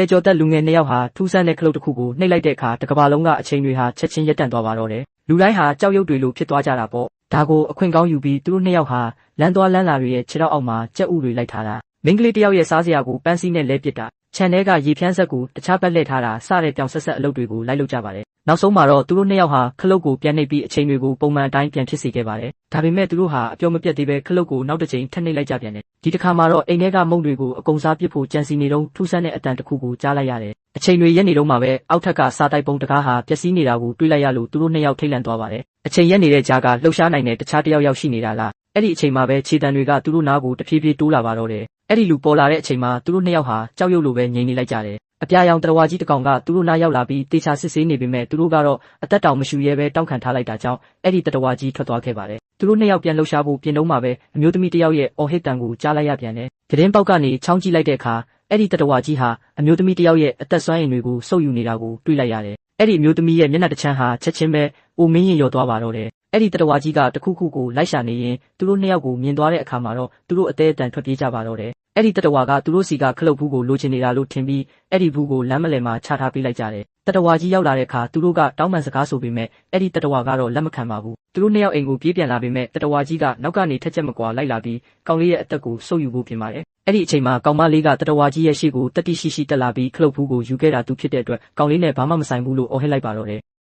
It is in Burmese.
ကျော်သက်လူငယ်နှစ်ယောက်ဟာထူးဆန်းတဲ့ခလုတ်တစ်ခုကိုနှိပ်လိုက်တဲ့အခါတကဘာလုံးကအချိန်တွေဟာချက်ချင်းရပ်တန့်သွားပါတော့တယ်လူတိုင်းဟာကြောက်ရွံ့တွေလိုဖြစ်သွားကြတာပေါ့ဒါကိုအခွင့်ကောင်းယူပြီးသူတို့နှစ်ယောက်ဟာလမ်းသွားလမ်းလာတွေရဲ့ခြေထောက်အောက်မှာကြက်ဥတွေလိုက်ထားတာမိန်းကလေးတစ်ယောက်ရဲ့စားစရာကိုပန်းစည်းနဲ့လဲပစ်တာခြံထဲကရေဖြန်းဆက်ကိုတခြားပတ်လှည့်ထားတာစတဲ့ပြောင်ဆက်ဆက်အလုပ်တွေကိုလိုက်လုပ်ကြပါတယ်နောက်ဆုံးမှာတော့သူတို့နှစ်ယောက်ဟာခလုတ်ကိုပြန်နှိပ်ပြီးအချိန်တွေကိုပုံမှန်အတိုင်းပြန်ဖြစ်စေခဲ့ပါတယ်ဒါပေမဲ့သူတို့ဟာအပြောမပြတ်သေးပဲခလုတ်ကိုနောက်တစ်ချိန်ထပ်နှိပ်လိုက်ကြပြန်တယ်ဒီတစ်ခါမှာတော့အိမ်ထဲကမုန့်တွေကိုအကုန်စားပစ်ဖို့ကြံစီနေတော့ထူးဆန်းတဲ့အတန်တစ်ခုကိုကြားလိုက်ရတယ်အချိန်တွေရက်နေတော့မှပဲအောက်ထက်ကစားတိုက်ပုံတကားဟာပျက်စီးနေတာကိုတွေးလိုက်ရလို့သူတို့နှစ်ယောက်ထိတ်လန့်သွားပါတယ်အချိန်ရက်နေတဲ့ကြားကလှုပ်ရှားနိုင်တဲ့တခြားတစ်ယောက်ရောက်ရှိနေတာလားအဲ့ဒီအချိန်မှာပဲခြေတံတွေကသူတို့နားကိုတဖြည်းဖြည်းတိုးလာပါတော့တယ်အဲ့ဒီလူပေါ်လာတဲ့အချိန်မှာသူတို့နှစ်ယောက်ဟာကြောက်ရွံ့လိုပဲငြိမ်နေလိုက်ကြတယ်အပြာရောင်တရဝါကြီးတစ်ကောင်ကသူတို့နားရောက်လာပြီးတေချာစစ်ဆေးနေပေမဲ့သူတို့ကတော့အသက်တောင်မရှူရဲပဲတောင်းခံထားလိုက်တာကြောင့်အဲ့ဒီတရဝါကြီးထွက်သွားခဲ့ပါတယ်သူတို့နှစ်ယောက်ပြန်လှုပ်ရှားဖို့ပြင်တော့မှပဲအမျိုးသမီးတစ်ယောက်ရဲ့အော်ဟစ်တန်ကိုကြားလိုက်ရပြန်တယ်။သတင်းပေါက်ကနေချောင်းကြည့်လိုက်တဲ့အခါအဲ့ဒီတရဝါကြီးဟာအမျိုးသမီးတစ်ယောက်ရဲ့အသက်ဆွမ်းအင်တွေကိုစုပ်ယူနေတာကိုတွေ့လိုက်ရတယ်။အဲ့ဒီအမျိုးသမီးရဲ့မျက်နှာတစ်ချမ်းဟာချက်ချင်းပဲအိုမင်းရင်ရော်သွားပါတော့တယ်။အဲ့ဒီတရဝါကြီးကတခုခုကိုလိုက်ရှာနေရင်သူတို့နှစ်ယောက်ကိုမြင်သွားတဲ့အခါမှာတော့သူတို့အသေးအတန်ထွက်ပြေးကြပါတော့တယ်။အဲ့ဒီတရဝါကသူတို့စီကခလုတ်ဘူးကိုလိုချင်နေတာလို့ထင်ပြီးအဲ့ဒီဘူးကိုလမ်းမလယ်မှာချထားပေးလိုက်ကြတယ်။တရဝါကြီးရောက်လာတဲ့အခါသူတို့ကတောင်းပန်စကားဆိုပေမဲ့အဲ့ဒီတရဝါကတော့လက်မခံပါဘူး။သူတို့နှစ်ယောက်အိမ်ကိုပြေးပြန်လာပေမဲ့တရဝါကြီးကနောက်ကနေထက်ချက်မကွာလိုက်လာပြီးကောင်လေးရဲ့အသက်ကိုစုပ်ယူဖို့ပြင်ပါတယ်။အဲ့ဒီအချိန်မှာကောင်မလေးကတရဝါကြီးရဲ့ရှေ့ကိုတတိရှိရှိတက်လာပြီးခလုတ်ဘူးကိုယူခဲ့တာသူဖြစ်တဲ့အတွက်ကောင်လေးနဲ့ဘာမှမဆိုင်ဘူးလို့အော်ဟစ်လိုက်ပါတော့တယ်။